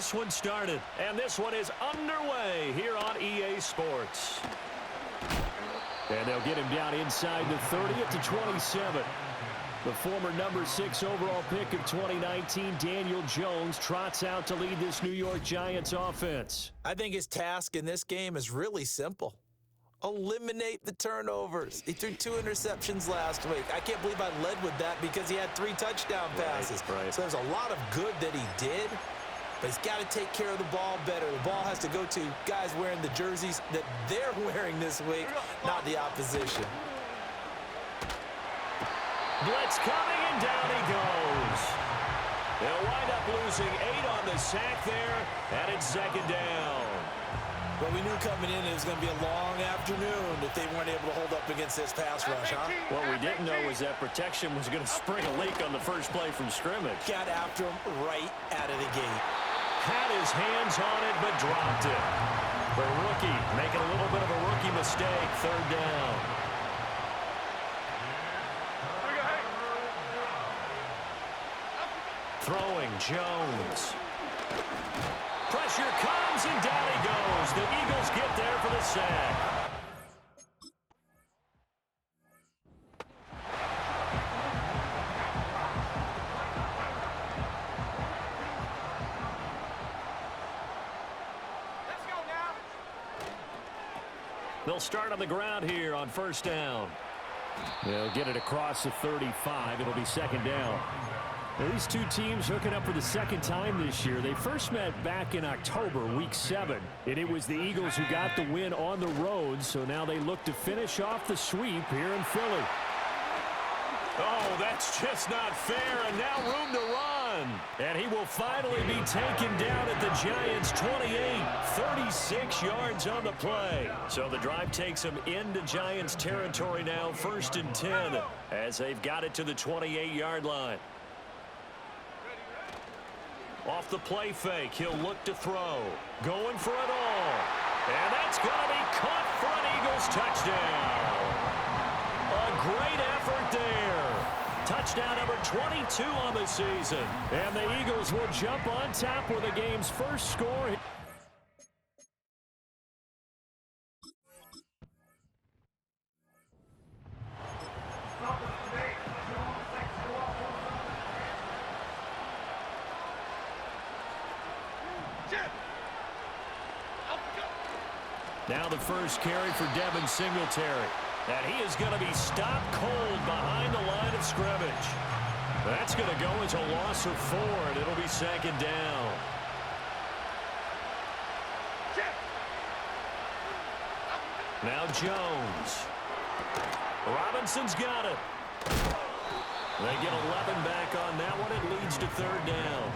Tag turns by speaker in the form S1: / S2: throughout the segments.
S1: this one started. And this one is underway here on EA Sports. And they'll get him down inside the 30 at the 27. The former number 6 overall pick of 2019, Daniel Jones, trots out to lead this New York Giants offense.
S2: I think his task in this game is really simple. Eliminate the turnovers. He threw 2 interceptions last week. I can't believe I led with that because he had 3 touchdown passes.
S1: Right.
S2: So there's a lot of good that he did, but he's got to take care of the ball better. The ball has to go to guys wearing the jerseys that they're wearing this week, not the opposition.
S1: Blitz coming, and down he goes. They'll wind up losing 8 on the sack there, and it's second down.
S2: Well, we knew coming in it was going to be a long afternoon if they weren't able to hold up against this pass rush, huh?
S1: What we didn't know was that protection was going to spring a leak on the first play from scrimmage.
S2: Got after him right out of the gate.
S1: Had his hands on it, but dropped it. The rookie making a little bit of a rookie mistake, third down. Throwing Jones. Pressure comes, and down he goes. The Eagles get there for the sack.
S3: Let's go now.
S1: They'll start on the ground here on first down. They'll get it across the 35. It'll be second down. These two teams hooking up for the second time this year. They first met back in October, week 7. And it was the Eagles who got the win on the road, so now they look to finish off the sweep here in Philly. Oh, that's just not fair, and now room to run. And he will finally be taken down at the Giants' 28, 36 yards on the play. So the drive takes them into Giants territory now, 1st and 10, as they've got it to the 28-yard line. Off the play fake, he'll look to throw. Going for it all. And that's going to be caught for an Eagles touchdown. A great effort there. Touchdown number 22 on the season. And the Eagles will jump on top with the game's first score. Now the first carry for Devin Singletary. And he is going to be stopped cold behind the line of scrimmage. That's going to go as a loss of 4, and it'll be second down. Now Jones. Robinson's got it. They get 11 back on that one. It leads to third down.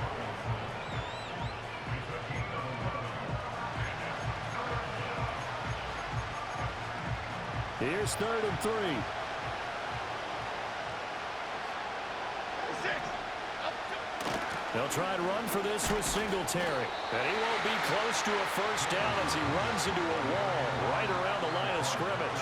S1: Here's 3rd and 3. They'll try to run for this with Singletary. And he won't be close to a first down as he runs into a wall right around the line of scrimmage.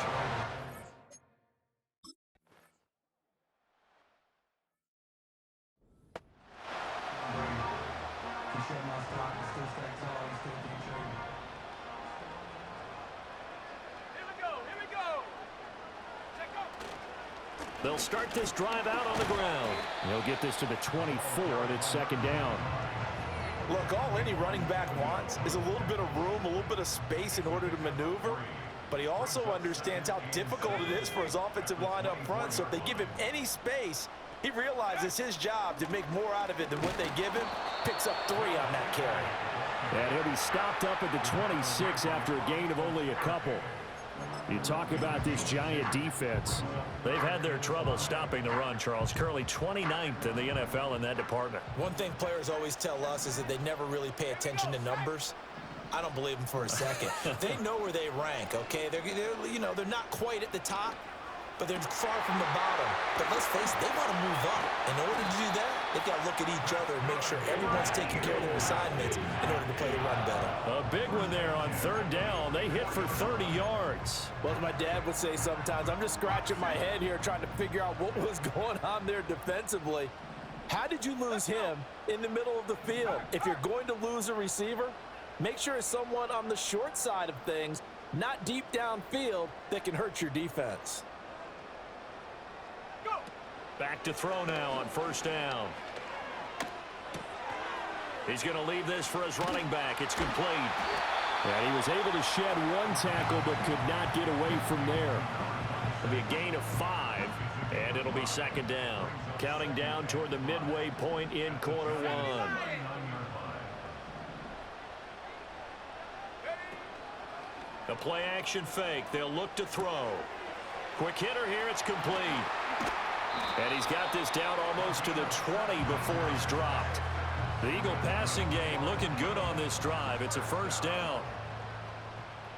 S1: They'll start this drive out on the ground. They'll get this to the 24, and it's second down.
S2: Look, all any running back wants is a little bit of room, a little bit of space in order to maneuver. But he also understands how difficult it is for his offensive line up front. So if they give him any space, he realizes his job to make more out of it than what they give him. Picks up 3 on that carry.
S1: And he'll be stopped up at the 26 after a gain of only a couple. You talk about this Giant defense. They've had their trouble stopping the run, Charles. Currently 29th in the NFL in that department.
S2: One thing players always tell us is that they never really pay attention to numbers. I don't believe them for a second. They know where they rank, okay? They're not quite at the top, but they're far from the bottom. But let's face it, they want to move up. In order to do that, they've got to look at each other and make sure everyone's taking care of their assignments in order to play the run better.
S1: A big one there on third down. They hit for 30 yards.
S2: Well, as my dad would say sometimes, I'm just scratching my head here trying to figure out what was going on there defensively. How did you lose him in the middle of the field? If you're going to lose a receiver, make sure it's someone on the short side of things, not deep downfield, that can hurt your defense.
S1: Back to throw now on first down. He's going to leave this for his running back. It's complete. And he was able to shed one tackle but could not get away from there. It'll be a gain of 5, and it'll be second down. Counting down toward the midway point in quarter one. The play action fake. They'll look to throw. Quick hitter here. It's complete. And he's got this down almost to the 20 before he's dropped. The Eagle passing game looking good on this drive. It's a first down.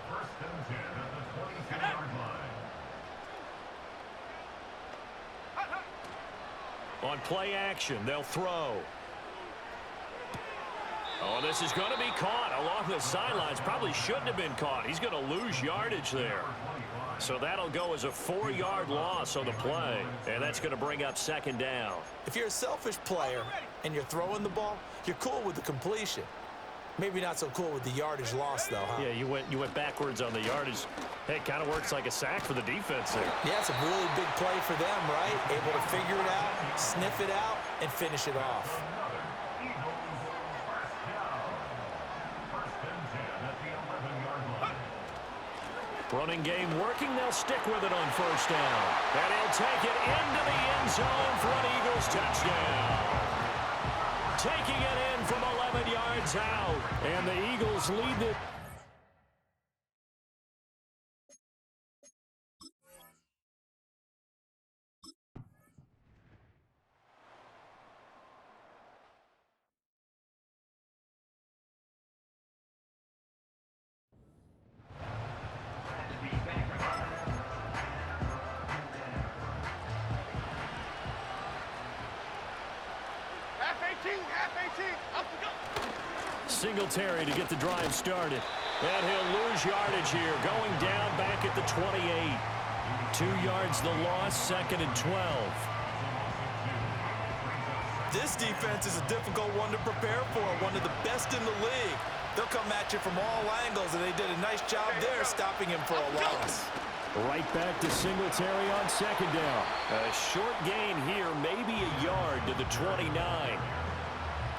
S3: First and 10 at the 22-yard line.
S1: On play action, they'll throw. Oh, this is going to be caught along the sidelines. Probably shouldn't have been caught. He's going to lose yardage there. So that'll go as a 4-yard loss on the play. And that's going to bring up second down.
S2: If you're a selfish player and you're throwing the ball, you're cool with the completion. Maybe not so cool with the yardage loss, though, huh?
S1: Yeah, you went backwards on the yardage. Hey, it kind of works like a sack for the defense there.
S2: Yeah, it's a really big play for them, right? Able to figure it out, sniff it out, and finish it off.
S1: Running game working. They'll stick with it on first down. And he'll take it into the end zone for an Eagles touchdown. Taking it in from 11 yards out. And the Eagles lead the... Singletary to get the drive started. And he'll lose yardage here. Going down back at the 28. 2 yards the loss, second and 12.
S2: This defense is a difficult one to prepare for. One of the best in the league. They'll come at you from all angles, and they did a nice job there stopping him for a loss.
S1: Right back to Singletary on second down. A short gain here, maybe a yard to the 29.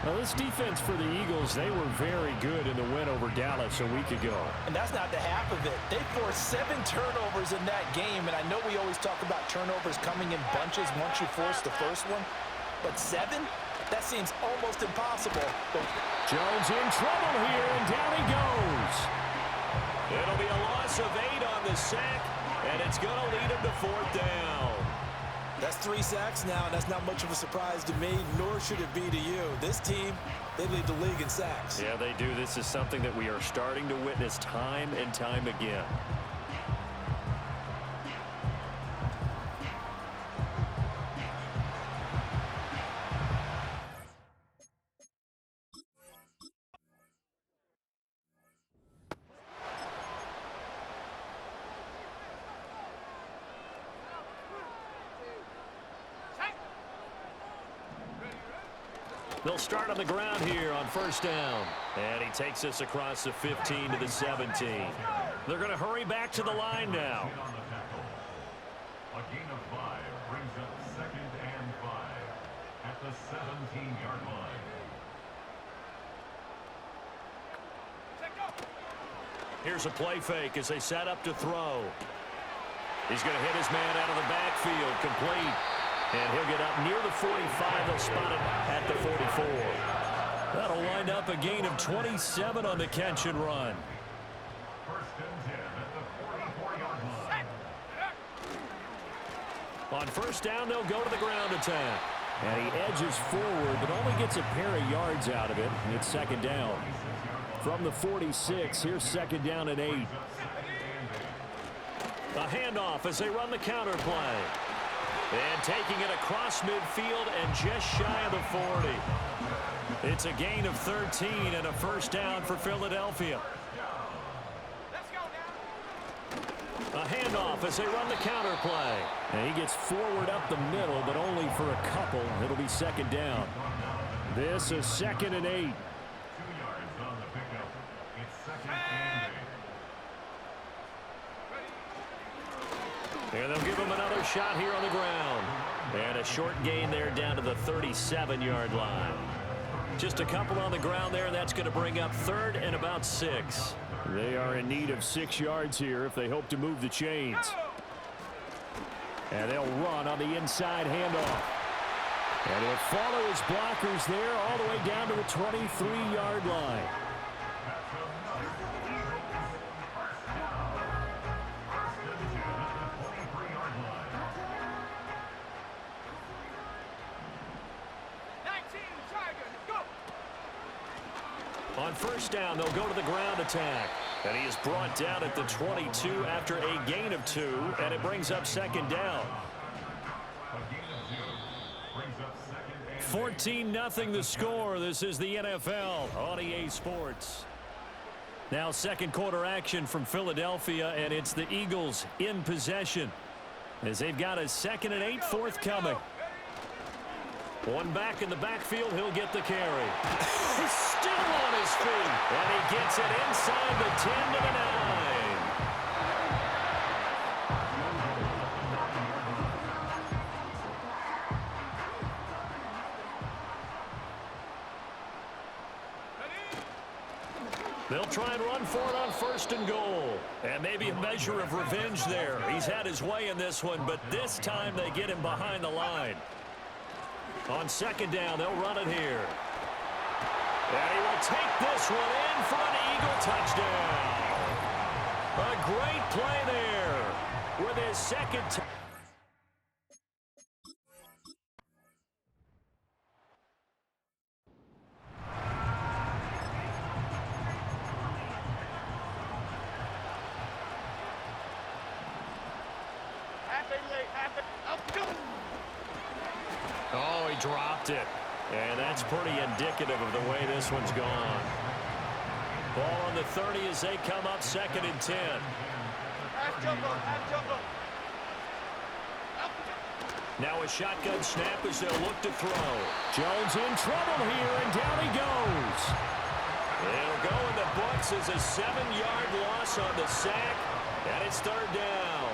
S1: Now, this defense for the Eagles, they were very good in the win over Dallas a week ago.
S2: And that's not the half of it. They forced 7 turnovers in that game, and I know we always talk about turnovers coming in bunches once you force the first one, but 7? That seems almost impossible. But
S1: Jones in trouble here, and down he goes. It'll be a loss of 8 on the sack, and it's going to lead him to fourth down.
S2: That's 3 sacks now, and that's not much of a surprise to me, nor should it be to you. This team, they lead the league in sacks.
S1: Yeah, they do. This is something that we are starting to witness time and time again. They'll start on the ground here on first down. And he takes us across the 15 to the 17. They're going to hurry back to the line now.
S3: A gain of 5 brings up second and 5 at the 17-yard line.
S1: Here's a play fake as they set up to throw. He's going to hit his man out of the backfield, complete. And he'll get up near the 45. They'll spot it at the 44. That'll wind up a gain of 27 on the catch and run.
S3: First and 10 at the 44-yard line.
S1: On first down, they'll go to the ground attack. And he edges forward, but only gets a pair of yards out of it. And it's second down. From the 46, here's second down and 8. A handoff as they run the counter play. And taking it across midfield and just shy of the 40. It's a gain of 13 and a first down for Philadelphia. A handoff as they run the counter play. And he gets forward up the middle, but only for a couple. It'll be second down. This is 2nd and 8.
S3: 2 yards on the pickup. It's 2nd and 8.
S1: And they'll give him another shot here on the ground. And a short gain there down to the 37-yard line. Just a couple on the ground there. That's going to bring up 3rd and about 6. They are in need of 6 yards here if they hope to move the chains. And they'll run on the inside handoff. And he'll follow his blockers there all the way down to the 23-yard line. On first down, they'll go to the ground attack. And he is brought down at the 22 after a gain of 2, and it brings up 2nd down. 14-0 the score. This is the NFL on EA Sports. Now 2nd quarter action from Philadelphia, and it's the Eagles in possession as they've got a 2nd and 8 forthcoming. One back in the backfield, he'll get the carry. He's still on his feet, and he gets it inside the 10 to the 9. They'll try and run for it on 1st and goal. And maybe a measure of revenge there. He's had his way in this one, but this time they get him behind the line. On 2nd down, they'll run it here. And he will take this one in for an Eagle touchdown. A great play there with his 2nd touchdown. Oh, he dropped it. And that's pretty indicative of the way this one's gone. Ball on the 30 as they come up 2nd and 10. Now a shotgun snap as they'll look to throw. Jones in trouble here, and down he goes. It'll go in the books as a 7-yard loss on the sack, and it's 3rd down.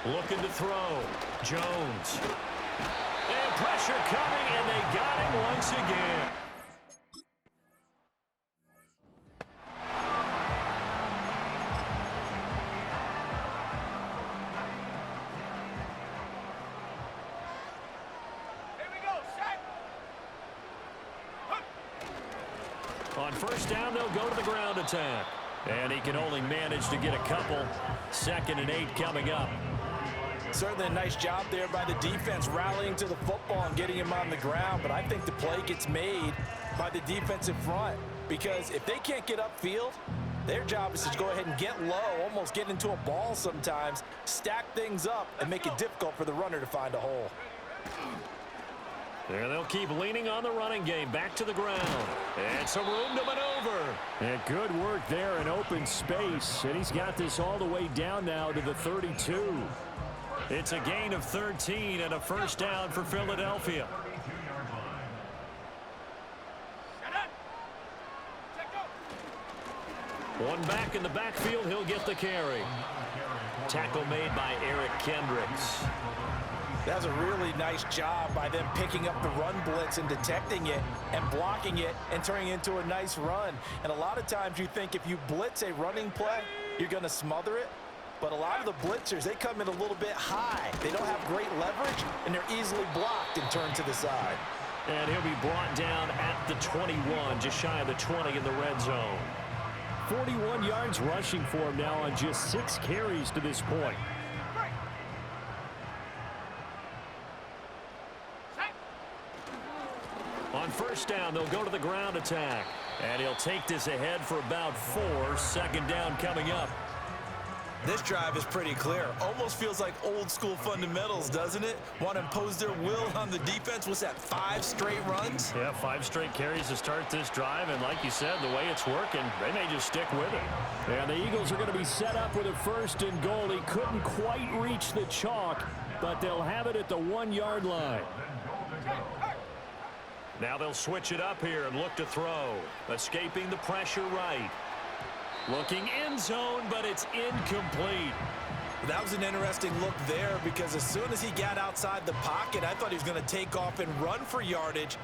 S1: Looking to throw. Jones. And pressure coming, and they got him once again. On 1st down, they'll go to the ground attack. And he can only manage to get a couple. 2nd and 8 coming up.
S2: Certainly a nice job there by the defense rallying to the football and getting him on the ground. But I think the play gets made by the defensive front. Because if they can't get upfield, their job is to go ahead and get low, almost get into a ball sometimes, stack things up, and make it difficult for the runner to find a hole.
S1: There they'll keep leaning on the running game. Back to the ground. And some room to maneuver. And good work there in open space. And he's got this all the way down now to the 32. It's a gain of 13 and a 1st down for Philadelphia. One back in the backfield, he'll get the carry. Tackle made by Eric Kendricks.
S2: That's a really nice job by them picking up the run blitz and detecting it and blocking it and turning it into a nice run. And a lot of times you think if you blitz a running play, you're going to smother it. But a lot of the blitzers, they come in a little bit high. They don't have great leverage, and they're easily blocked and turned to the side.
S1: And he'll be brought down at the 21, just shy of the 20 in the red zone. 41 yards rushing for him now on just 6 carries to this point. On 1st down, they'll go to the ground attack. And he'll take this ahead for about 4. 2nd down coming up.
S2: This drive is pretty clear. Almost feels like old school fundamentals, doesn't it? Want to impose their will on the defense. What's that, 5 straight runs?
S1: Yeah, 5 straight carries to start this drive, and like you said, the way it's working, they may just stick with it. And the Eagles are going to be set up with a 1st and goal. He couldn't quite reach the chalk, but they'll have it at the 1-yard line. Now they'll switch it up here and look to throw. Escaping the pressure right. Looking end zone, but it's incomplete.
S2: That was an interesting look there because as soon as he got outside the pocket, I thought he was going to take off and run for yardage.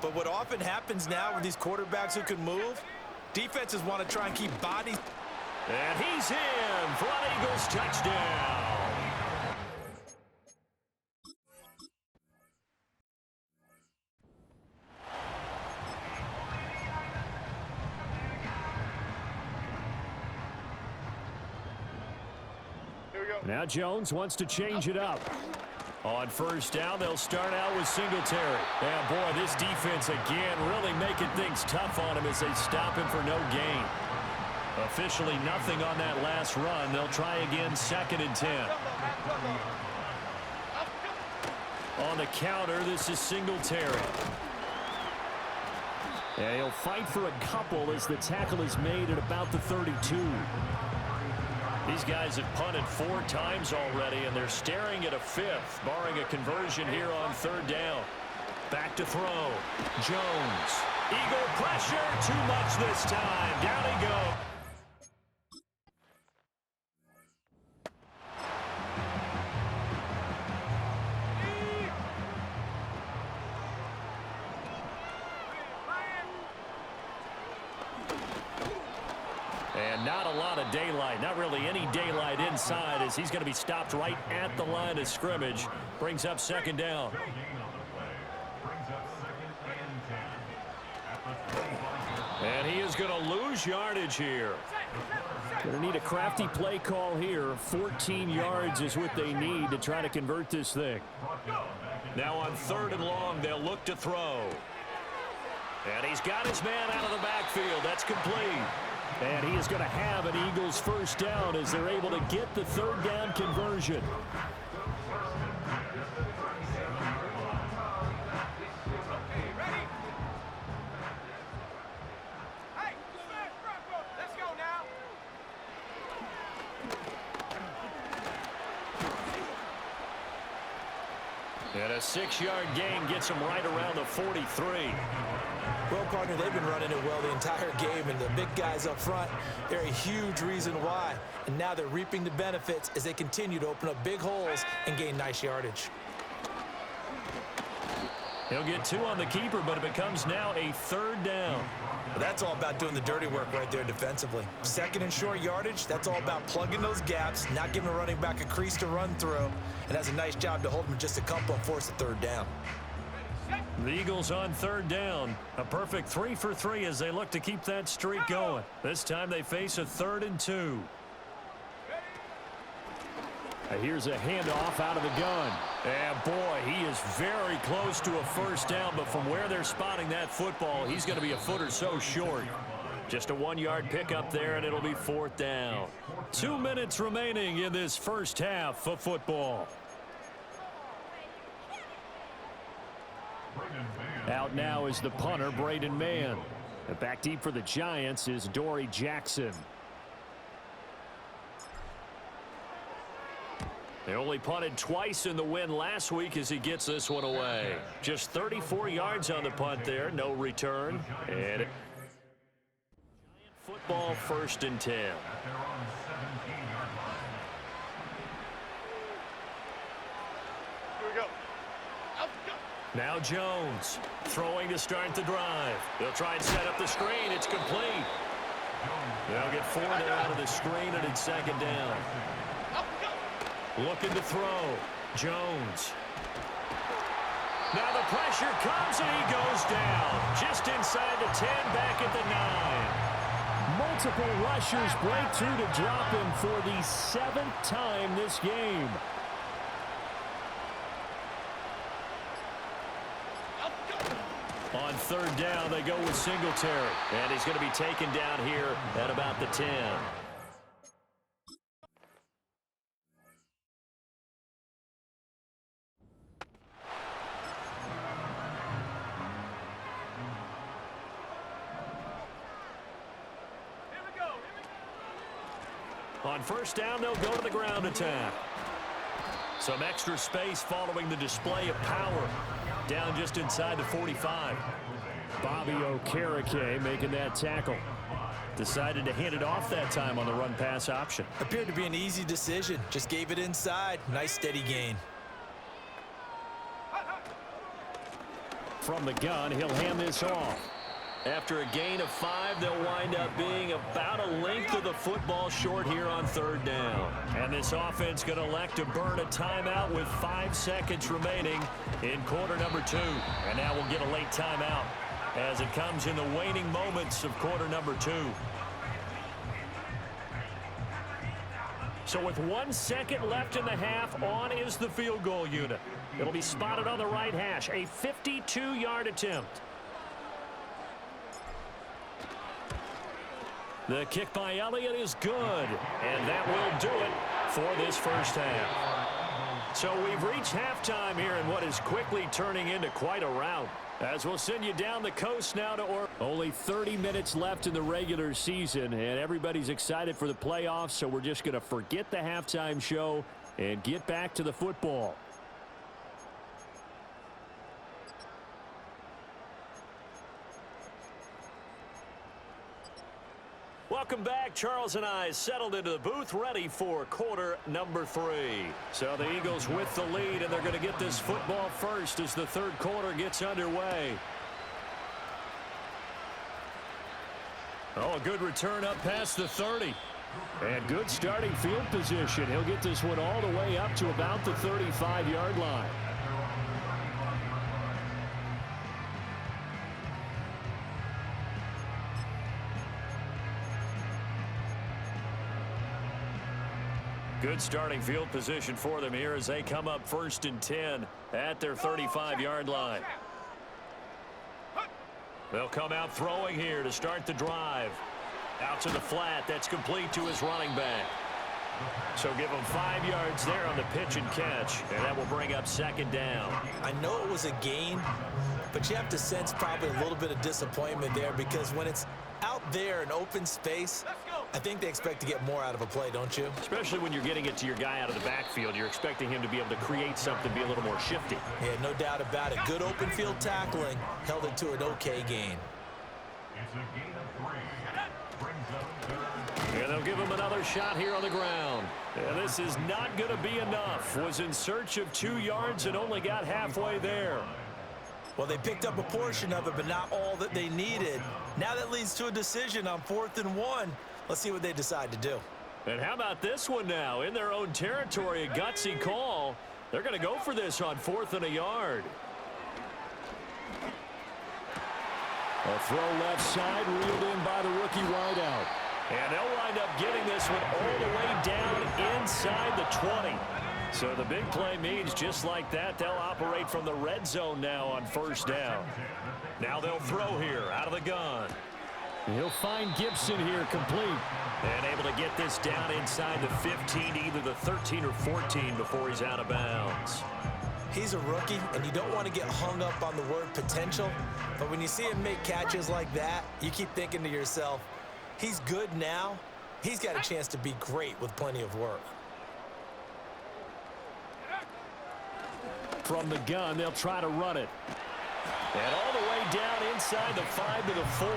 S2: But what often happens now with these quarterbacks who can move, defenses want to try and keep bodies.
S1: And he's in for an Eagles touchdown. Now Jones wants to change it up. On 1st down, they'll start out with Singletary. And boy, this defense again really making things tough on him as they stop him for no gain. Officially nothing on that last run. They'll try again 2nd and 10. On the counter, this is Singletary. And he'll fight for a couple as the tackle is made at about the 32. These guys have punted 4 times already, and they're staring at a 5th, barring a conversion here on 3rd down. Back to throw. Jones. Eagle pressure. Too much this time. Down he goes. And not a lot of daylight, not really any daylight inside as he's going to be stopped right at the line of scrimmage. Brings up 2nd down. And he is going to lose yardage here. Going to need a crafty play call here. 14 yards is what they need to try to convert this thing. Now on 3rd and long, they'll look to throw. And he's got his man out of the backfield. That's complete. And he is going to have an Eagles 1st down as they're able to get the 3rd down conversion.
S4: Let's go now.
S1: And a 6-yard gain gets him right around the 43.
S2: Well, partner, they've been running it well the entire game, and the big guys up front, they're a huge reason why. And now they're reaping the benefits as they continue to open up big holes and gain nice yardage.
S1: He'll get 2 on the keeper, but it becomes now a 3rd down.
S2: Well, that's all about doing the dirty work right there defensively. 2nd and short yardage, that's all about plugging those gaps, not giving a running back a crease to run through, and that's a nice job to hold him just a couple and force the 3rd down.
S1: The Eagles on 3rd down. A perfect 3 for 3 as they look to keep that streak going. This time they face a 3rd and 2. Here's a handoff out of the gun. And boy, he is very close to a 1st down, but from where they're spotting that football, he's going to be a foot or so short. Just a 1-yard pickup there, and it'll be 4th down. 2 minutes remaining in this first half of football. Out now is the punter, Braden Mann. And back deep for the Giants is Dory Jackson. They only punted twice in the win last week as he gets this one away. Just 34 yards on the punt there, no return. And football 1st and 10. Now Jones throwing to start the drive. They'll try and set up the screen. It's complete. They'll get 4 there out of the screen, and it's 2nd down. Looking to throw. Jones. Now the pressure comes, and he goes down. Just inside the 10, back at the 9. Multiple rushers break through to drop him for the 7th time this game. On 3rd down, they go with Singletary. And he's going to be taken down here at about the 10. On first down, they'll go to the ground attack. Some extra space following the display of power. Down just inside the 45. Bobby Okereke making that tackle. Decided to hand it off that time on the run-pass option.
S2: Appeared to be an easy decision. Just gave it inside. Nice steady gain.
S1: From the gun, he'll hand this off. After a gain of 5, they'll wind up being about a length of the football short here on third down. And this offense going to elect to burn a timeout with 5 seconds remaining in quarter number 2. And now we'll get a late timeout as it comes in the waning moments of quarter number 2. So with 1 second left in the half, on is the field goal unit. It'll be spotted on the right hash, a 52-yard attempt. The kick by Elliott is good, and that will do it for this first half. So we've reached halftime here in what is quickly turning into quite a rout. As we'll send you down the coast now to Oregon. Only 30 minutes left in the regular season, and everybody's excited for the playoffs, so we're just going to forget the halftime show and get back to the football. Welcome back. Charles and I settled into the booth, ready for quarter number 3. So the Eagles with the lead, and they're going to get this football first as the third quarter gets underway. Oh, a good return up past the 30. And good starting field position. He'll get this one all the way up to about the 35-yard line. Good starting field position for them here as they come up 1st and 10 at their 35-yard line. They'll come out throwing here to start the drive. Out to the flat. That's complete to his running back. So give him 5 yards there on the pitch and catch, and that will bring up 2nd down.
S2: I know it was a gain, but you have to sense probably a little bit of disappointment there because when it's out there in open space, I think they expect to get more out of a play, don't you?
S1: Especially when you're getting it to your guy out of the backfield. You're expecting him to be able to create something, be a little more shifty.
S2: Yeah, no doubt about it. Good open field tackling held it to an okay gain.
S3: It's a gain of 3. Brings up 3rd.
S1: And they'll give him another shot here on the ground. And this is not going to be enough. Was in search of 2 yards and only got halfway there.
S2: Well, they picked up a portion of it, but not all that they needed. Now that leads to a decision on 4th and 1. Let's see what they decide to do.
S1: And how about this one now? In their own territory, a gutsy call. They're going to go for this on 4th and a yard. A throw left side, reeled in by the rookie wideout. And they'll wind up getting this one all the way down inside the 20. So the big play means just like that, they'll operate from the red zone now on 1st down. Now they'll throw here out of the gun. He'll find Gibson here complete. And able to get this down inside the 15, either the 13 or 14 before he's out of bounds.
S2: He's a rookie, and you don't want to get hung up on the word potential. But when you see him make catches like that, you keep thinking to yourself, he's good now. He's got a chance to be great with plenty of work.
S1: From the gun, they'll try to run it. And all the way down inside the 5 to the 4.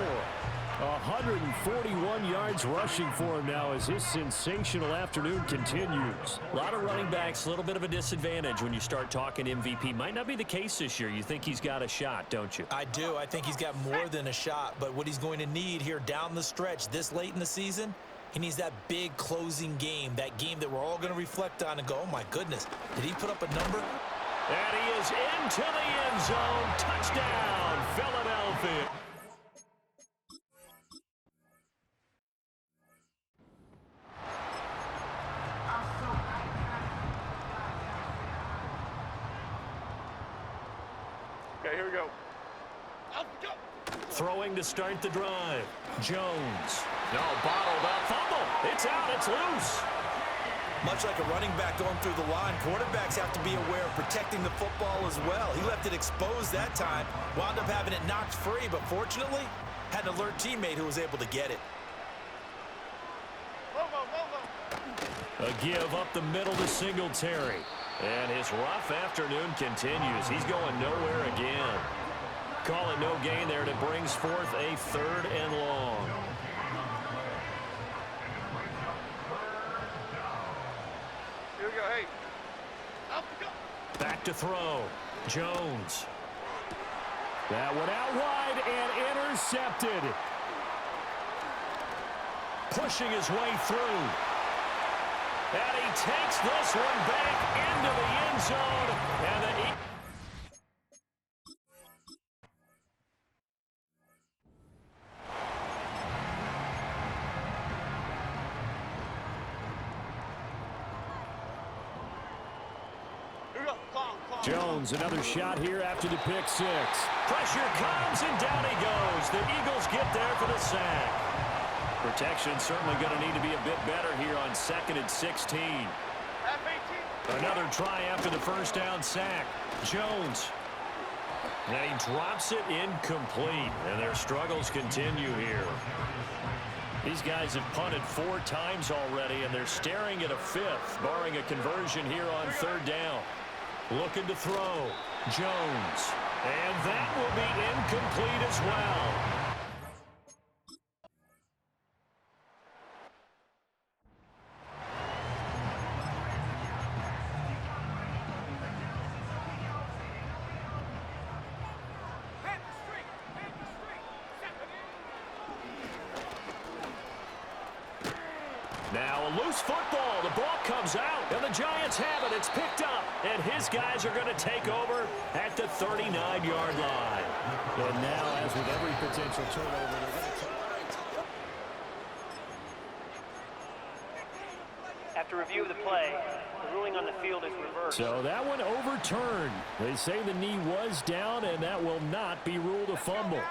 S1: 141 yards rushing for him now as his sensational afternoon continues. A lot of running backs, a little bit of a disadvantage when you start talking MVP. Might not be the case this year. You think he's got a shot, don't you?
S2: I do. I think he's got more than a shot. But what he's going to need here down the stretch this late in the season, he needs that big closing game, that game that we're all going to reflect on and go, oh, my goodness, did he put up a number?
S1: And he is into the end zone. Touchdown, Philadelphia.
S4: Okay, here we go.
S1: Throwing to start the drive. Jones. No, bottled up. Fumble. It's out. It's loose.
S2: Much like a running back going through the line, quarterbacks have to be aware of protecting the football as well. He left it exposed that time, wound up having it knocked free, but fortunately, had an alert teammate who was able to get it.
S1: A give up the middle to Singletary.
S4: And his rough afternoon continues. He's going nowhere again. Call it no gain there, and it brings forth a 3rd and long.
S5: Here we go, hey.
S1: Back to throw. Jones. That one out wide and intercepted. Pushing his way through. And he takes this one back into the end zone. And the Jones, another shot here after the pick 6. Pressure comes, and down he goes. The Eagles get there for the sack. Protection certainly going to need to be a bit better here on 2nd and 16. Another try after the first down sack. Jones. And he drops it incomplete, and their struggles continue here. These guys have punted 4 times already, and they're staring at a 5th, barring a conversion here on 3rd down. Looking to throw. Jones. And that will be incomplete as well. Now a loose football. The ball comes out, and the Giants have it. It's picked up, and his guys are going to take over at the 39-yard line. And now, as with every potential turnover, they're going to...
S6: After review of the play, the ruling on the field is reversed.
S1: So that one overturned. They say the knee was down, and that will not be ruled a fumble.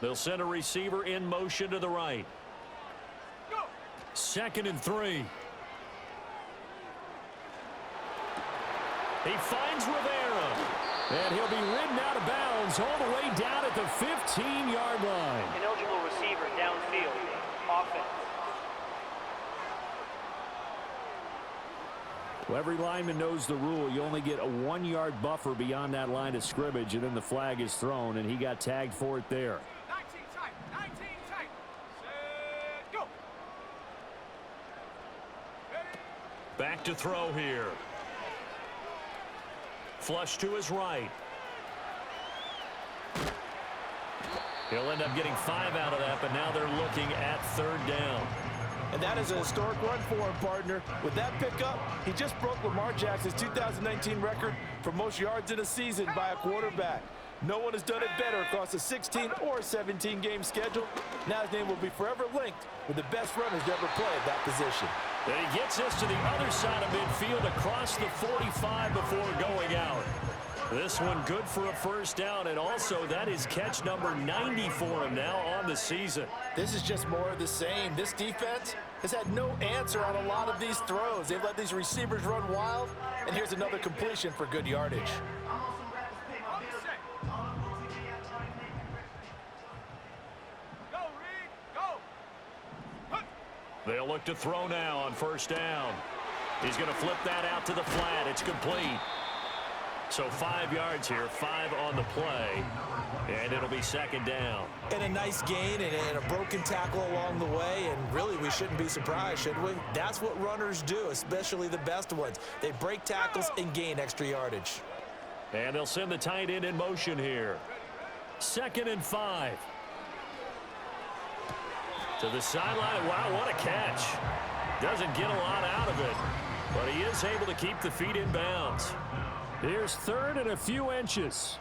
S1: They'll send a receiver in motion to the right. 2nd and 3. He finds Rivera. And he'll be ridden out of bounds all the way down at the 15-yard line.
S6: Ineligible receiver downfield. Offense.
S1: Well, every lineman knows the rule. You only get a 1-yard buffer beyond that line of scrimmage, and then the flag is thrown, and he got tagged for it there.
S5: 19 tight. Set, go.
S1: Back to throw here. Flush to his right. He'll end up getting 5 out of that, but now they're looking at 3rd down.
S2: And that is a historic run for him, partner. With that pickup, he just broke Lamar Jackson's 2019 record for most yards in a season by a quarterback. No one has done it better across a 16 or 17-game schedule. Now his name will be forever linked with the best runners to ever play at that position.
S1: And he gets us to the other side of midfield across the 45 before going out. This one good for a 1st down, and also that is catch number 90 for him now on the season.
S2: This is just more of the same. This defense has had no answer on a lot of these throws. They've let these receivers run wild, and here's another completion for good yardage.
S1: They'll look to throw now on 1st down. He's going to flip that out to the flat. It's complete. So 5 yards here, 5 on the play, and it'll be 2nd down.
S2: And a nice gain and a broken tackle along the way, and really we shouldn't be surprised, should we? That's what runners do, especially the best ones. They break tackles and gain extra yardage.
S1: And they'll send the tight end in motion here. 2nd and 5. To the sideline. Wow, what a catch. Doesn't get a lot out of it, but he is able to keep the feet in bounds. Here's 3rd and a few inches.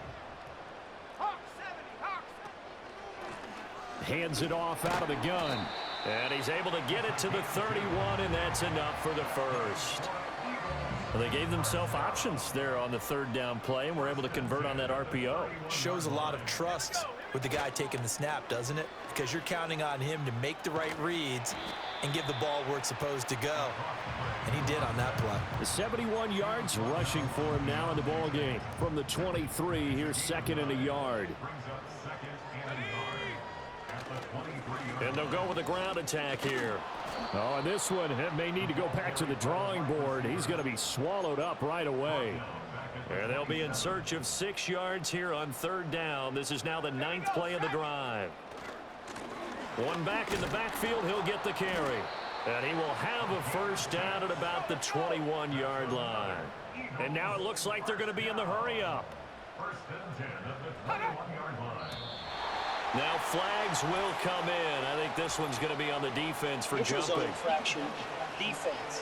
S1: Hands it off out of the gun. And he's able to get it to the 31, and that's enough for the 1st. Well, they gave themselves options there on the 3rd down play, and were able to convert on that RPO.
S2: Shows a lot of trust with the guy taking the snap, doesn't it? Because you're counting on him to make the right reads and give the ball where it's supposed to go. And he did on that play.
S1: The 71 yards rushing for him now in the ball game. From the 23, here's 2nd and a yard.
S3: Brings up 2nd and a yard at the 23-yard
S4: And they'll go with a ground attack here.
S1: Oh, and this one may need to go back to the drawing board. He's going to be swallowed up right away.
S4: And they'll be in search of 6 yards here on 3rd down. This is now the 9th play of the drive. One back in the backfield, he'll get the carry. And he will have a first down at about the 21-yard line. And now it looks like they're going to be in the hurry-up.
S3: First and 10 at the 21-yard line.
S4: Now flags will come in. I think this one's going to be on the defense for jumping.
S7: Infraction, defense.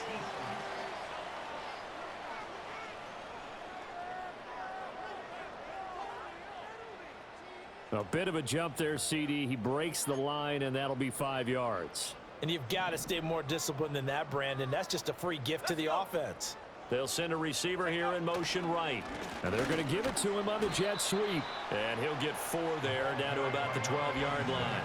S1: A bit of a jump there, CD. He breaks the line, and that'll be 5 yards.
S2: And you've got to stay more disciplined than that, Brandon. That's just a free gift to the offense.
S4: They'll send a receiver here in motion right.
S1: And they're going to give it to him on the jet sweep.
S4: And he'll get 4 there, down to about the 12-yard line.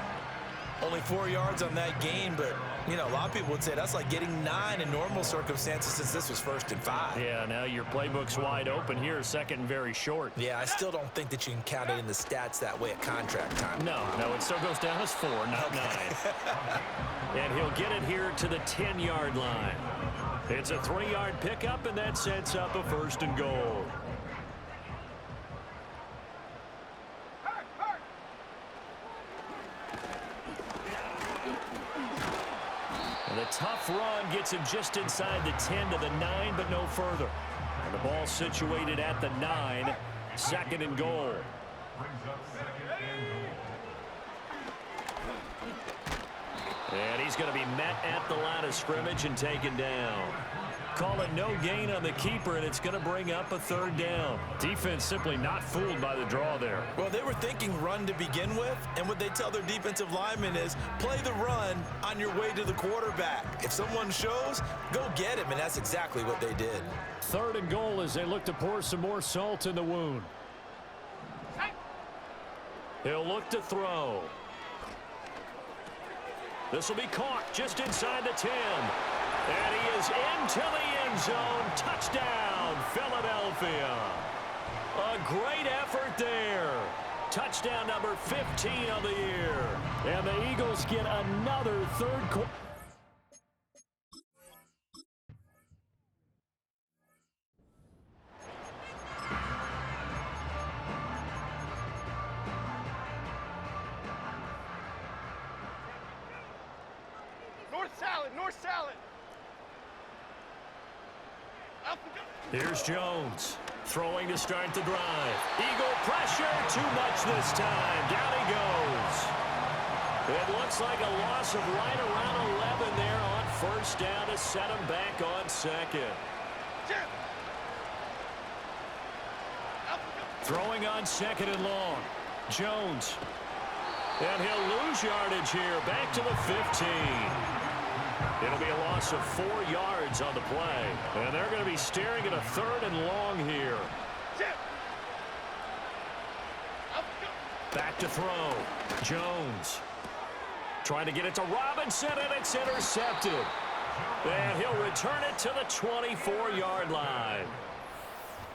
S2: Only 4 yards on that gain, but, you know, a lot of people would say that's like getting 9 in normal circumstances since this was 1st and 5.
S4: Yeah, now your playbook's wide open here, 2nd and very short.
S2: Yeah, I still don't think that you can count it in the stats that way at contract time.
S4: No, it still goes down as 4, not 9. And he'll get it here to the 10-yard line. It's a 3-yard pickup, and that sets up a 1st and goal. And the tough run gets him just inside the 10 to the 9, but no further. And the ball situated at the 9, 2nd and goal.
S3: Brings up 2nd and goal.
S4: And he's going to be met at the line of scrimmage and taken down. Call it no gain on the keeper, and it's going to bring up a 3rd down.
S1: Defense simply not fooled by the draw there.
S2: Well, they were thinking run to begin with, and what they tell their defensive linemen is play the run on your way to the quarterback. If someone shows, go get him, and that's exactly what they did.
S1: 3rd and goal as they look to pour some more salt in the wound.
S4: He'll look to throw. This will be caught just inside the 10. And he is into the end zone. Touchdown, Philadelphia. A great effort there. Touchdown number 15 of the year.
S1: And the Eagles get another 3rd quarter.
S5: North salad.
S4: Here's Jones throwing to start the drive. Eagle pressure, too much this time. Down he goes. It looks like a loss of right around 11 there on 1st down to set him back on 2nd. Throwing on 2nd and long. Jones. And he'll lose yardage here. Back to the 15. It'll be a loss of 4 yards on the play. And they're going to be staring at a 3rd and long here. Back to throw. Jones. Trying to get it to Robinson, and it's intercepted. And he'll return it to the 24-yard line.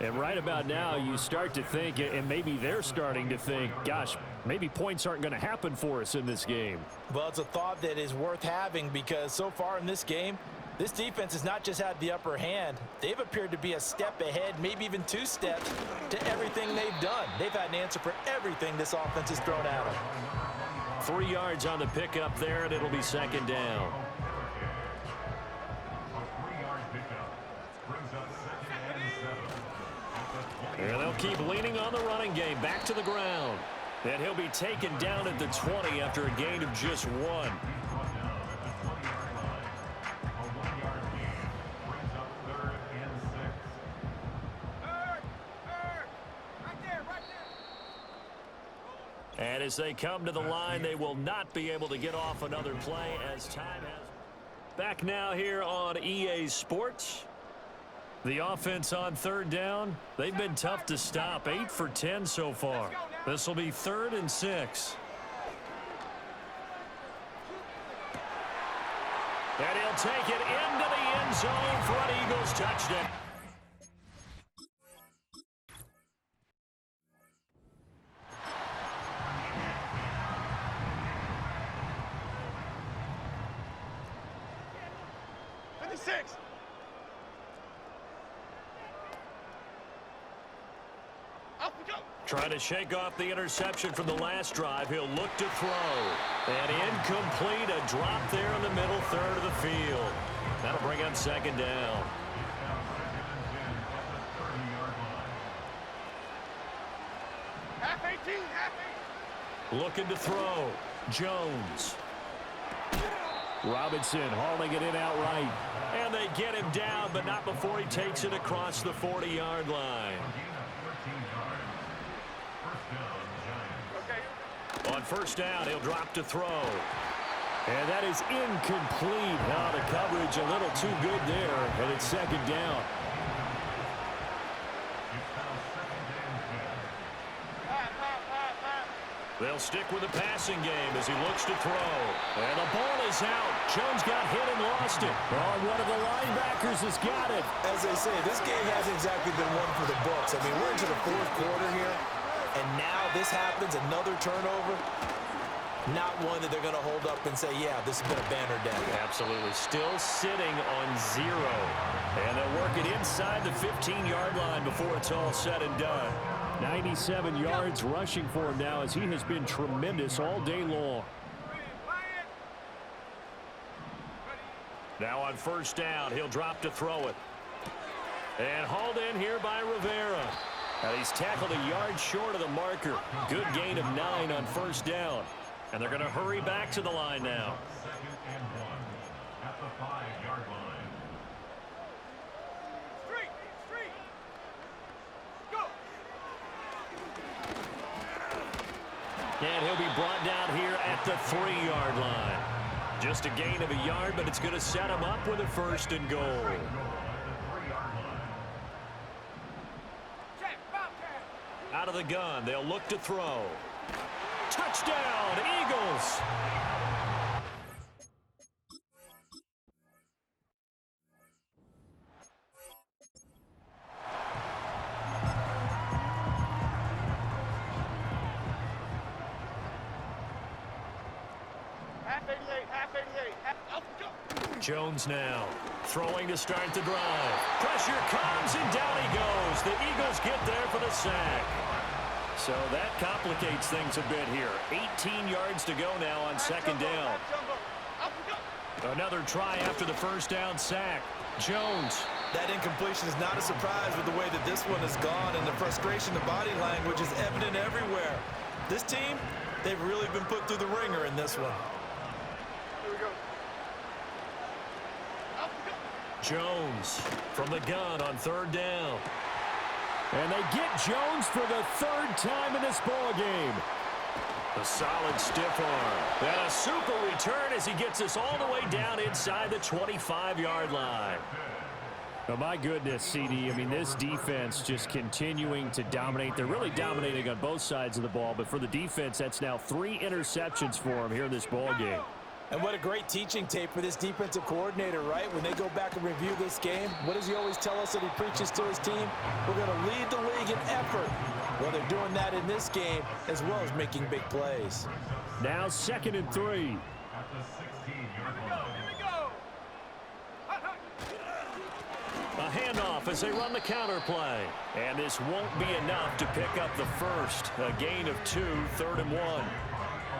S1: And right about now, you start to think, and maybe they're starting to think, gosh, maybe points aren't going to happen for us in this game.
S2: Well, it's a thought that is worth having because so far in this game, this defense has not just had the upper hand. They've appeared to be a step ahead, maybe even 2 steps to everything they've done. They've had an answer for everything this offense has thrown at them.
S4: 3 yards on the pickup there, and it'll be 2nd down.
S3: A 3-yard pickup. Brings up 2nd and 7.
S4: And they'll keep leaning on the running game. Back to the ground. And he'll be taken down at the 20 after a gain of just 1.
S3: He's brought down at the 20-yard line. A 1-yard gain. Brings up 3rd and 6.
S5: Right there.
S4: And as they come to the line, they will not be able to get off another play as time has. Back now here on EA Sports. The offense on 3rd down, they've been tough to stop. 8 for 10 so far. This will be 3rd and 6. And he'll take it into the end zone for an Eagles touchdown.
S5: 6. Up we go.
S4: Trying to shake off the interception from the last drive. He'll look to throw. And incomplete. A drop there in the middle third of the field. That'll bring up second down.
S5: Half 18, half 18.
S4: Looking to throw. Jones.
S1: Robinson hauling it in outright.
S4: And they get him down, but not before he takes it across the 40-yard line.
S5: Okay.
S4: On first down, he'll drop to throw.
S1: And that is incomplete. Now the coverage a little too good there, and it's second down.
S4: They'll stick with the passing game as he looks to throw. And the ball is out. Jones got hit and lost it.
S1: Oh, one of the linebackers has got it.
S2: As they say, this game hasn't exactly been one for the books. I mean, we're into the fourth quarter here, and now this happens, another turnover. Not one that they're going to hold up and say, yeah, this has been a banner day.
S4: Absolutely. Still sitting on 0. And they'll work it inside the 15-yard line before it's all said and done.
S1: 97 yards rushing for him now as he has been tremendous all day long.
S4: Now on first down, he'll drop to throw it. And hauled in here by Rivera. And he's tackled a yard short of the marker. Good gain of 9 on first down. And they're going to hurry back to the line now.
S3: Second and 1 at the 5-yard line.
S5: Street. Go.
S4: And he'll be brought down here at the 3-yard line. Just a gain of a yard, but it's going to set him up with a first and goal.
S5: Check. Bobcat.
S4: Out of the gun, they'll look to throw. Touchdown, Eagles!
S5: Half 88, half 88. Up we go.
S4: Jones now, throwing to start the drive. Pressure comes, and down he goes. The Eagles get there for the sack. So that complicates things a bit here. 18 yards to go now on second down.
S5: Up we go.
S4: Another try after the first down sack. Jones.
S2: That incompletion is not a surprise with the way that this one has gone, and the frustration, the body language is evident everywhere. This team, they've really been put through the ringer in this one.
S5: Here we go. Up we go.
S4: Jones from the gun on third down.
S1: And they get Jones for the third time in this ball game.
S4: A solid stiff arm. And a super return as he gets us all the way down inside the 25-yard line.
S1: Oh, my goodness, CD. I mean, this defense just continuing to dominate. They're really dominating on both sides of the ball, but for the defense, that's now 3 interceptions for them here in this ball game.
S2: And what a great teaching tape for this defensive coordinator, right? When they go back and review this game, what does he always tell us that he preaches to his team? We're going to lead the league in effort. Well, they're doing that in this game as well as making big plays.
S1: Now 2nd and 3.
S3: At the 16-yard line.
S5: Here we go. Hot.
S4: A handoff as they run the counter play. And this won't be enough to pick up the first. A gain of 2, 3rd and 1.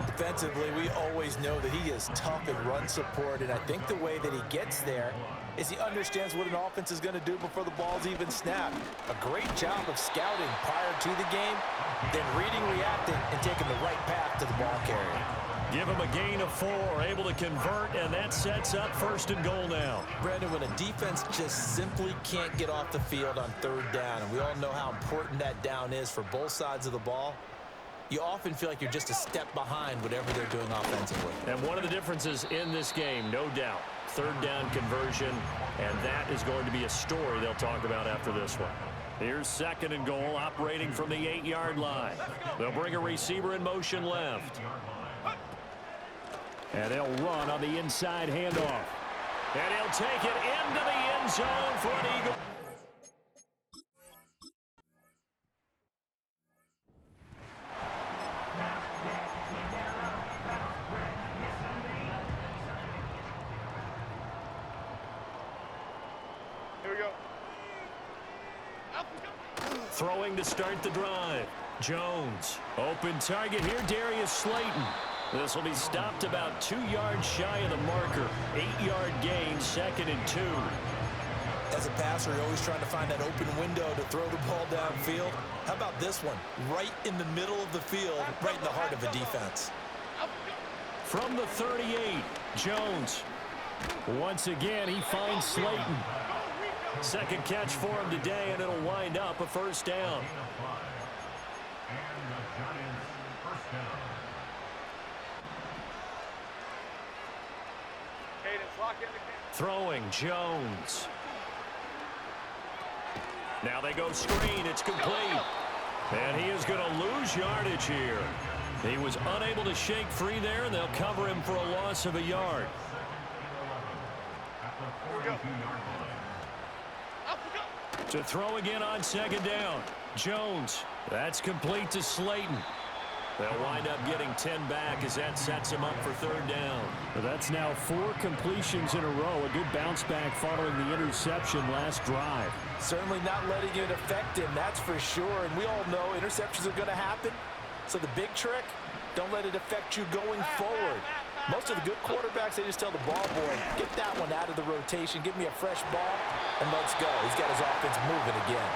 S2: Defensively, we always know that he is tough in run support, and I think the way that he gets there is he understands what an offense is going to do before the ball's even snapped. A great job of scouting prior to the game, then reading, reacting, and taking the right path to the ball carrier.
S4: Give him a gain of 4, able to convert, and that sets up 1st and goal now.
S2: Brandon, when a defense just simply can't get off the field on 3rd down, and we all know how important that down is for both sides of the ball, you often feel like you're just a step behind whatever they're doing offensively.
S4: And one of the differences in this game, no doubt, 3rd down conversion, and that is going to be a story they'll talk about after this one. Here's 2nd and goal, operating from the 8-yard line. They'll bring a receiver in motion left.
S1: And they'll run on the inside handoff.
S4: And he'll take it into the end zone for an Eagle. Throwing to start the drive. Jones. Open target here, Darius Slayton. This will be stopped about 2 yards shy of the marker. 8-yard gain, 2nd and 2.
S2: As a passer, you're always trying to find that open window to throw the ball downfield. How about this one? Right in the middle of the field, right in the heart of a defense.
S4: From the 38, Jones. Once again, he finds Slayton. Second catch for him today, and it'll wind up a first down. Throwing, Jones. Now they go screen. It's complete. And he is going to lose yardage here. He was unable to shake free there, and they'll cover him for a loss of a yard. To throw again on 2nd down. Jones. That's complete to Slayton. They'll wind up getting 10 back as that sets him up for 3rd down.
S1: Well, that's now 4 completions in a row. A good bounce back following the interception last drive.
S2: Certainly not letting it affect him, that's for sure. And we all know interceptions are going to happen. So the big trick, don't let it affect you going forward. Most of the good quarterbacks, they just tell the ball boy, get that one out of the rotation, give me a fresh ball, and let's go. He's got his offense moving again.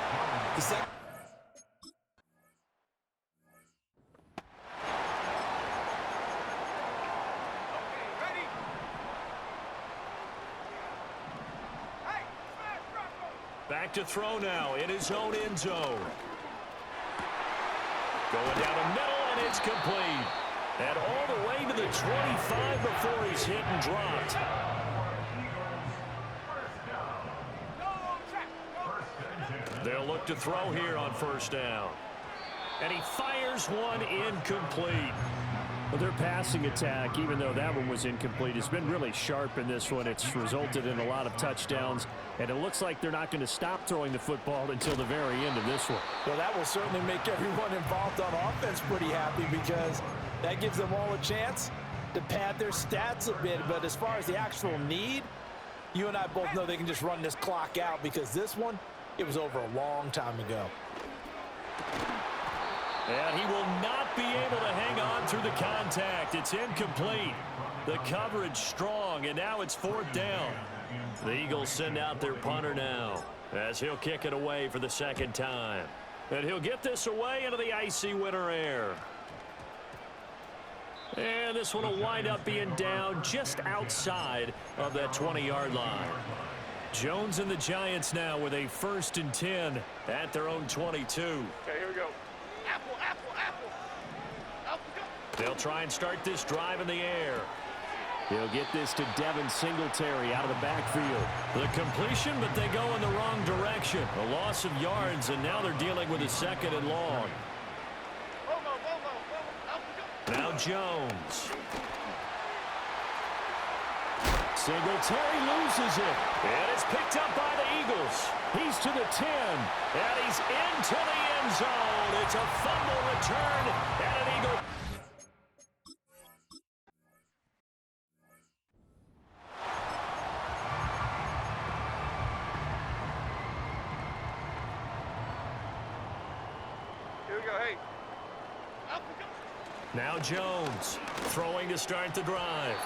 S2: The second.
S4: Back to throw now in his own end zone. Going down the middle, and it's complete. And all the way to the 25 before he's hit and dropped. They'll look to throw here on 1st down. And he fires one incomplete.
S1: Well, their passing attack, even though that one was incomplete, has been really sharp in this one. It's resulted in a lot of touchdowns, and it looks like they're not going to stop throwing the football until the very end of this one.
S2: Well, that will certainly make everyone involved on offense pretty happy because that gives them all a chance to pad their stats a bit. But as far as the actual need, you and I both know they can just run this clock out because this one, it was over a long time ago.
S4: And he will not be able to hang on through the contact. It's incomplete. The coverage strong, and now it's 4th down. The Eagles send out their punter now as he'll kick it away for the 2nd time. And he'll get this away into the icy winter air. And this one will wind up being down just outside of that 20-yard line. Jones and the Giants now with a 1st and 10 at their own 22.
S5: Okay, here we go. Apple, apple, apple. Apple, go.
S4: They'll try and start this drive in the air.
S1: He'll get this to Devin Singletary out of the backfield.
S4: The completion, but they go in the wrong direction. A loss of yards, and now they're dealing with a 2nd and long. Now Jones. Singletary loses it. And it's picked up by the Eagles. He's to the 10. And he's into the end zone. It's a fumble return and an Eagle.
S5: Here we go, hey.
S4: Now Jones throwing to start the drive.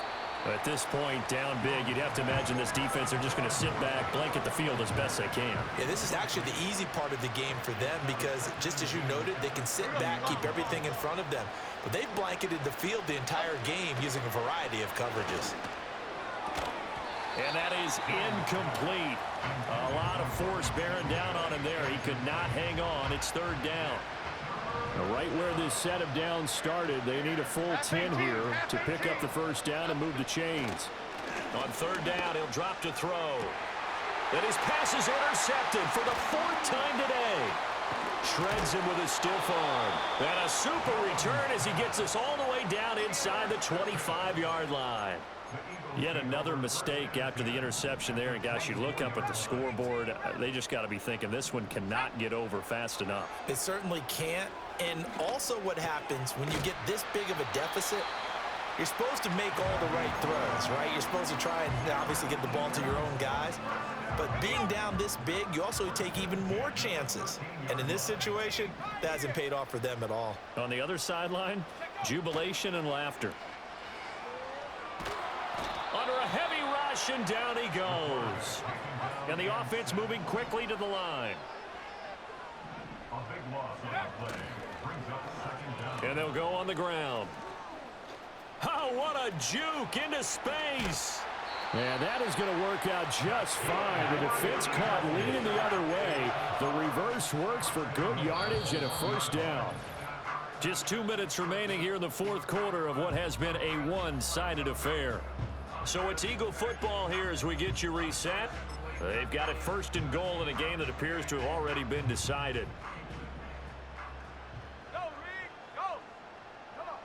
S4: At this point, down big, you'd have to imagine this defense are just going to sit back, blanket the field as best they can.
S2: Yeah, this is actually the easy part of the game for them because, just as you noted, they can sit back, keep everything in front of them. But they've blanketed the field the entire game using a variety of coverages.
S4: And that is incomplete. A lot of force bearing down on him there. He could not hang on. It's 3rd down.
S1: Right where this set of downs started, they need a full 10 here to pick up the 1st down and move the chains.
S4: On 3rd down, he'll drop to throw. And his pass is intercepted for the 4th time today. Shreds him with a stiff arm. And a super return as he gets us all the way down inside the 25-yard line. Yet another mistake after the interception there. And, gosh, you look up at the scoreboard, they just got to be thinking this one cannot get over fast enough.
S2: It certainly can't. And also what happens when you get this big of a deficit, You're supposed to make all the right throws, right? You're supposed to try and obviously get the ball to your own guys. But being down this big, you also take even more chances. And in this situation, that hasn't paid off for them at all.
S4: On the other sideline, jubilation and laughter. Under a heavy rush, and down he goes. And the offense moving quickly to the line.
S3: A big loss on the play. Brings up second down.
S4: And they'll go on the ground. Oh, what a juke into space.
S1: And that is going to work out just fine. The defense caught leaning the other way. The reverse works for good yardage and a first down.
S4: Just 2 minutes remaining here in the fourth quarter of what has been a one-sided affair. So it's Eagle football here as we get you reset. They've got it first and goal in a game that appears to have already been decided.
S5: Go, Reed, go. Come on.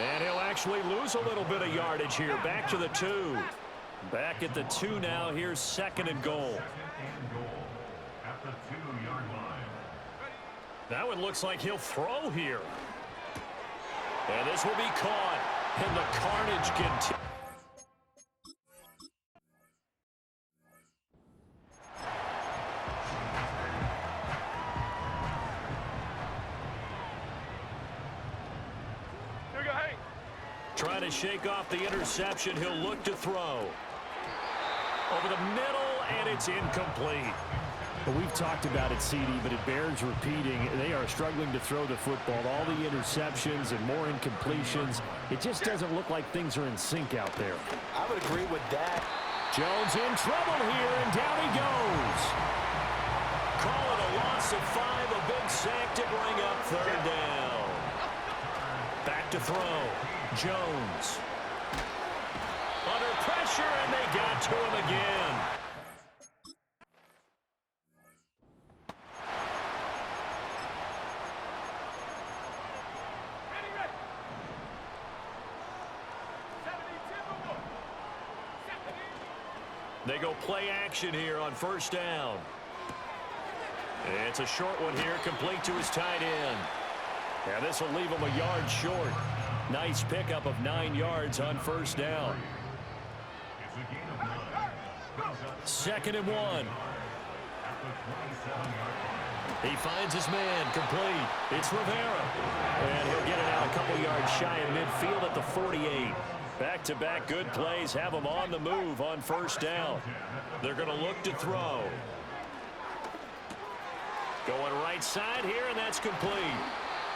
S4: And he'll actually lose a little bit of yardage here. Back to the 2. Back at the 2 now. Here's second and goal.
S3: Second and goal at the 2-yard line.
S4: Now it looks like he'll throw here. And this will be caught. And the carnage continues.
S5: Here we go, hey.
S4: Trying to shake off the interception. He'll look to throw. Over the middle, and it's incomplete.
S1: Well, we've talked about it, CD, but it bears repeating. They are struggling to throw the football. All the interceptions and more incompletions. It just doesn't look like things are in sync out there.
S2: I would agree with that.
S1: Jones in trouble here, and down he goes.
S4: Call it a loss of 5, a big sack to bring up third down. Back to throw. Jones. Under pressure, and they got to him again.
S5: Ready, ready. 70-10.
S4: They go play action here on first down. It's a short one here, complete to his tight end. And this will leave him a yard short. Nice pickup of 9 yards on first down.
S3: It's a gain of 9. Brings up
S4: Second and 1.
S3: at the 27-yard line.
S4: He finds his man, complete. It's Rivera. And he'll get it out a couple yards shy of midfield at the 48. Back-to-back good plays have him on the move on first down. They're going to look to throw. Going right side here, and that's complete.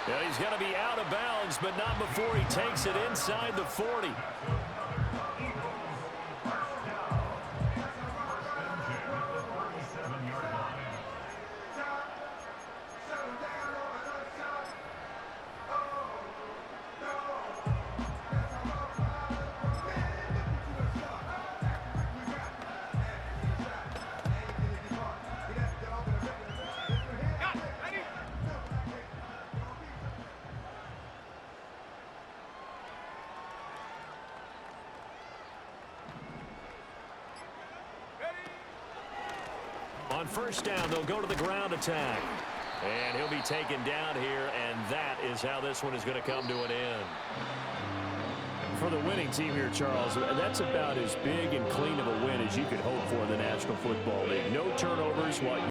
S4: Yeah, he's going to be out of bounds, but not before he takes it inside the 40. On first down, they'll go to the ground attack. And he'll be taken down here, and that is how this one is going to come to an end.
S1: For the winning team here, Charles, that's about as big and clean of a win as you could hope for in the National Football League. No turnovers while